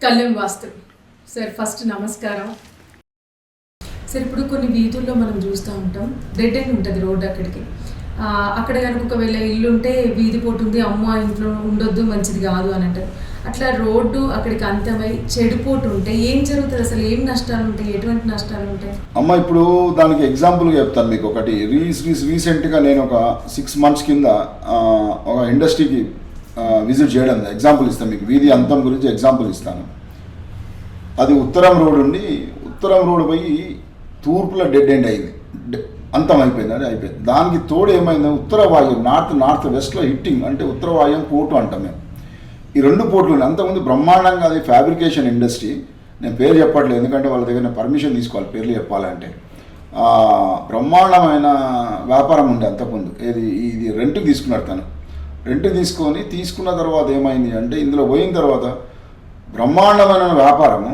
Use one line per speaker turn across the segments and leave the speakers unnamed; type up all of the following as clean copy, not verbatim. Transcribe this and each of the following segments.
కళ్యాణ్ వాస్తు sir, first నమస్కారం sir. ఇప్పుడు కొన్ని వీధుల్లో మనం చూస్తూ ఉంటాం, డెడ్ ఎండ్ ఉంటుంది రోడ్డు. అక్కడ కనుక ఒకవేళ ఇల్లు ఉంటే వీధి పోటు ఉంది, అమ్మ ఇంట్లో ఉండొద్దు, మంచిది కాదు అని అంటారు. అట్లా రోడ్డు అక్కడికి అంతమై చెడిపోటు ఉంటే ఏం జరుగుతుంది? అసలు ఏం నష్టాలు ఉంటాయి, ఎటువంటి నష్టాలు ఉంటాయి?
అమ్మ, ఇప్పుడు దానికి ఎగ్జాంపుల్గా చెప్తాను మీకు ఒకటి. రీసెంట్గా నేను ఒక 6 months కింద ఒక ఇండస్ట్రీకి విజిట్ చేయడం, ఎగ్జాంపుల్ ఇస్తాను మీకు. వీధి అంతం గురించి ఎగ్జాంపుల్ ఇస్తాను. అది ఉత్తరం రోడ్ ఉండి, ఉత్తరం రోడ్ పోయి తూర్పులో డెడ్ ఎండ్ అయింది, అంతం అయిపోయింది. అది అయిపోయింది. దానికి తోడు ఏమైంది, ఉత్తర వాయువు నార్త్ వెస్ట్లో హిట్టింగ్, అంటే ఉత్తర వాయువు పోటు అంటాం మేము. ఈ 2 పోర్టులు అంతకుముందు బ్రహ్మాండంగా, అది ఫ్యాబ్రికేషన్ ఇండస్ట్రీ. నేను పేరు చెప్పట్లేదు, ఎందుకంటే వాళ్ళ దగ్గర పర్మిషన్ తీసుకోవాలి పేర్లు చెప్పాలంటే. బ్రహ్మాండమైన వ్యాపారం ఉండే అంతకుముందు. ఇది రెంట్కి తీసుకున్నాడు తను. రెంట్ తీసుకున్న తర్వాత ఏమైంది అంటే, ఇందులో పోయిన తర్వాత బ్రహ్మాండమైన వ్యాపారము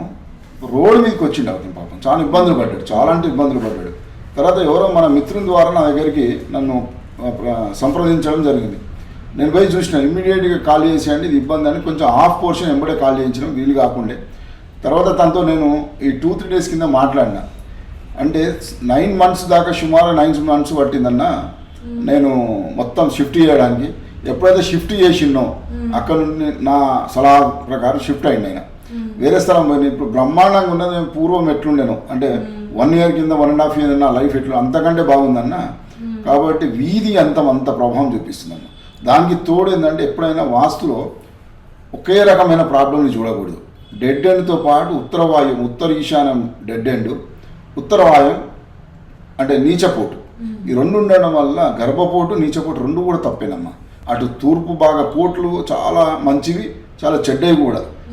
రోడ్డు మీదకి వచ్చిండు అతను. పాపం చాలా ఇబ్బందులు పడ్డాడు, చాలా అంటే ఇబ్బందులు పడ్డాడు. తర్వాత ఎవరో మన మిత్రుని ద్వారా నా దగ్గరికి నన్ను సంప్రదించడం జరిగింది. నేను పోయి చూసిన, ఇమ్మీడియట్గా కాల్ చేసేయండి, ఇది ఇబ్బంది అని. కొంచెం హాఫ్ పోర్షన్ ఎంబడే కాల్ చేయించడం వీలు కాకుండే. తర్వాత తనతో నేను ఈ 2-3 days కింద మాట్లాడినా. అంటే 9 months దాకా, సుమారు 9 months పట్టిందన్న నేను మొత్తం షిఫ్ట్ చేయడానికి. ఎప్పుడైతే షిఫ్ట్ చేసినో అక్కడ నుండి నా సలహా ప్రకారం షిఫ్ట్ అయింది ఆయన. వేరే స్థలం పోయిన. ఇప్పుడు బ్రహ్మాండంగా ఉన్నది. నేను పూర్వం ఎట్లుండేను అంటే 1 year కింద 1.5 year నా లైఫ్ ఎట్లు అంతకంటే బాగుందన్న. కాబట్టి వీధి అంత ప్రభావం చూపిస్తుందన్న. దానికి తోడు ఏంటంటే, ఎప్పుడైనా వాస్తులో ఒకే రకమైన ప్రాబ్లంని చూడకూడదు. డెడ్ ఎండ్తో పాటు ఉత్తర వాయువు, ఉత్తర ఈశాన్యం డెడ్ ఎండ్, ఉత్తర వాయువు అంటే నీచపోటు, ఈ 2 ఉండడం వల్ల గర్భపోటు, నీచపోటు 2 కూడా తప్పేనమ్మా. అటు తూర్పు భాగ పోట్లు చాలా మంచివి, చాలా చెడ్డవి కూడా.